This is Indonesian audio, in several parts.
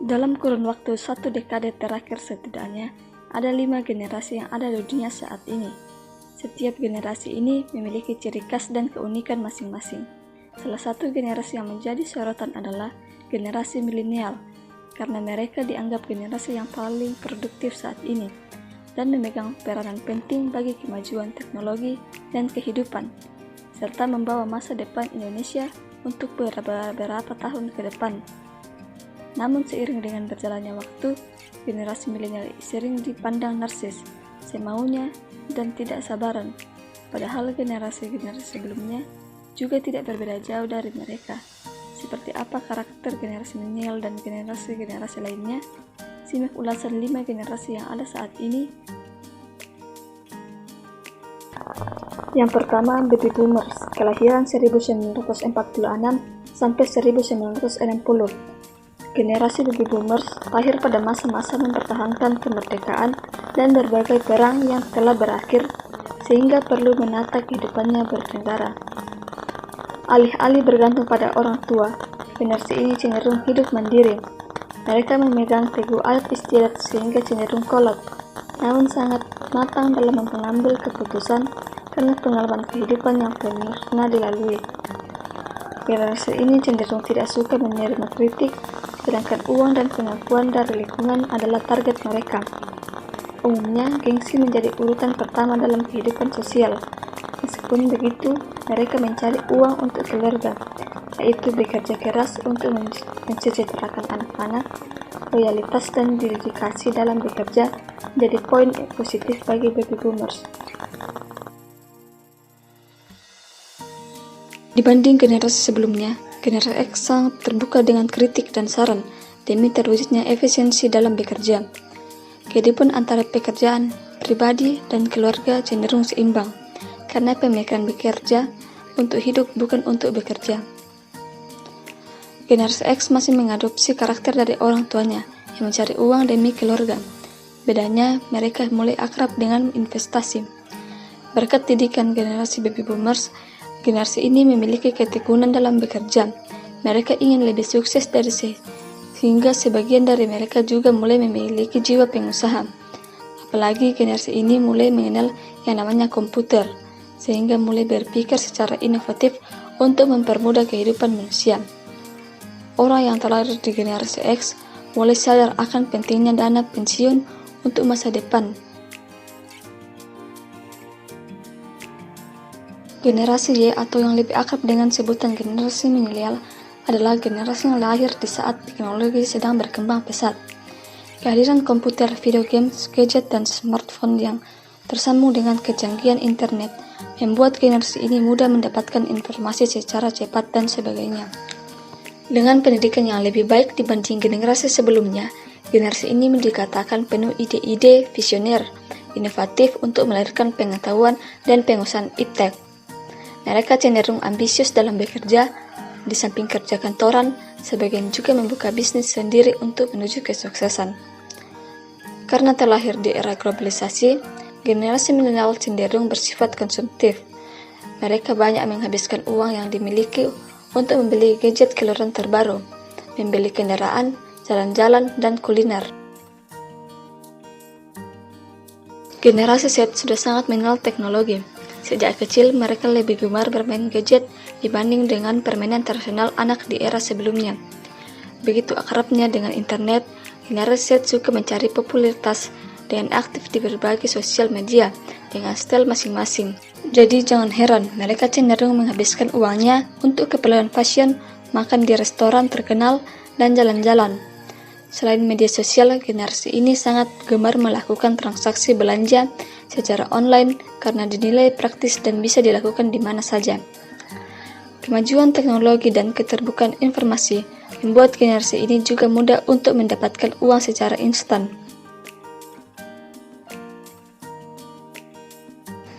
Dalam kurun waktu 1 dekade terakhir setidaknya, ada 5 generasi yang ada di dunia saat ini. Setiap generasi ini memiliki ciri khas dan keunikan masing-masing. Salah satu generasi yang menjadi sorotan adalah generasi milenial, karena mereka dianggap generasi yang paling produktif saat ini dan memegang peranan penting bagi kemajuan teknologi dan kehidupan, serta membawa masa depan Indonesia untuk beberapa tahun ke depan. Namun seiring dengan berjalannya waktu, generasi milenial sering dipandang narsis, semaunya, dan tidak sabaran, padahal generasi-generasi sebelumnya juga tidak berbeda jauh dari mereka. Seperti apa karakter generasi milenial dan generasi-generasi lainnya? Simak ulasan 5 generasi yang ada saat ini. Yang pertama, Baby Boomers, kelahiran 1946 sampai 1960. Generasi Baby Boomers lahir pada masa-masa mempertahankan kemerdekaan dan berbagai perang yang telah berakhir, sehingga perlu menata kehidupannya bernegara. Alih-alih bergantung pada orang tua, generasi ini cenderung hidup mandiri. Mereka memegang teguh alat istiadat sehingga cenderung kolot, namun sangat matang dalam mengambil keputusan karena pengalaman kehidupan yang pernah dilalui. Generasi ini cenderung tidak suka menerima kritik, sedangkan uang dan pengakuan dari lingkungan adalah target mereka. Umumnya, gengsi menjadi urutan pertama dalam kehidupan sosial. Meskipun begitu, mereka mencari uang untuk keluarga, yaitu bekerja keras untuk mensejahterakan anak-anak. Loyalitas dan dedikasi dalam bekerja menjadi poin positif bagi Baby Boomers. Dibanding generasi sebelumnya, generasi X sangat terbuka dengan kritik dan saran demi terwujudnya efisiensi dalam bekerja. Kehidupan antara pekerjaan, pribadi, dan keluarga cenderung seimbang, karena pemikiran bekerja untuk hidup bukan untuk bekerja. Generasi X masih mengadopsi karakter dari orang tuanya yang mencari uang demi keluarga. Bedanya, mereka mulai akrab dengan investasi. Berkat didikan generasi Baby Boomers, generasi ini memiliki ketekunan dalam bekerja. Mereka ingin lebih sukses dari sehingga sebagian dari mereka juga mulai memiliki jiwa pengusaha. Apalagi generasi ini mulai mengenal yang namanya komputer, sehingga mulai berpikir secara inovatif untuk mempermudah kehidupan manusia. Orang yang terlahir di generasi X mulai sadar akan pentingnya dana pensiun untuk masa depan. Generasi Y atau yang lebih akrab dengan sebutan generasi milenial adalah generasi yang lahir di saat teknologi sedang berkembang pesat. Kehadiran komputer, video games, gadget, dan smartphone yang tersambung dengan kecanggihan internet membuat generasi ini mudah mendapatkan informasi secara cepat dan sebagainya. Dengan pendidikan yang lebih baik dibanding generasi sebelumnya, generasi ini dikatakan penuh ide-ide visioner, inovatif untuk melahirkan pengetahuan dan pengusahaan iptek. Mereka cenderung ambisius dalam bekerja, di samping kerja kantoran, sebagian juga membuka bisnis sendiri untuk menuju kesuksesan. Karena terlahir di era globalisasi, generasi milenial cenderung bersifat konsumtif. Mereka banyak menghabiskan uang yang dimiliki untuk membeli gadget keluaran terbaru, membeli kendaraan, jalan-jalan, dan kuliner. Generasi Z sudah sangat mengenal teknologi. Sejak kecil, mereka lebih gemar bermain gadget dibanding dengan permainan tradisional anak di era sebelumnya. Begitu akrabnya dengan internet, generasi Z suka mencari popularitas dengan aktif di berbagai sosial media dengan style masing-masing. Jadi jangan heran, mereka cenderung menghabiskan uangnya untuk keperluan fashion, makan di restoran terkenal, dan jalan-jalan. Selain media sosial, generasi ini sangat gemar melakukan transaksi belanja secara online karena dinilai praktis dan bisa dilakukan di mana saja. Kemajuan teknologi dan keterbukaan informasi membuat generasi ini juga mudah untuk mendapatkan uang secara instan.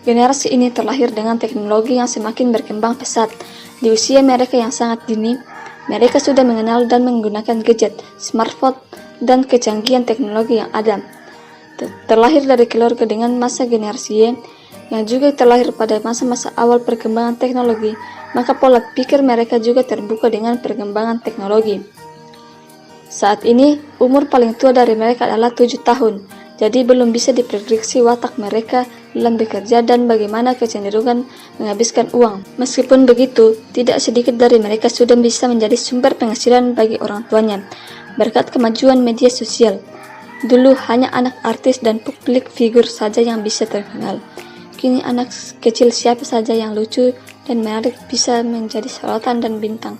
Generasi ini terlahir dengan teknologi yang semakin berkembang pesat. Di usia mereka yang sangat dini, mereka sudah mengenal dan menggunakan gadget, smartphone, dan kecanggihan teknologi yang ada. Terlahir dari keluarga dengan masa generasi Y, yang juga terlahir pada masa-masa awal perkembangan teknologi, maka pola pikir mereka juga terbuka dengan perkembangan teknologi. Saat ini, umur paling tua dari mereka adalah 7 tahun, jadi belum bisa diprediksi watak mereka dalam bekerja dan bagaimana kecenderungan menghabiskan uang. Meskipun begitu, tidak sedikit dari mereka sudah bisa menjadi sumber penghasilan bagi orang tuanya, berkat kemajuan media sosial. Dulu hanya anak artis dan publik figur saja yang bisa terkenal. Kini anak kecil siapa saja yang lucu dan menarik bisa menjadi sorotan dan bintang.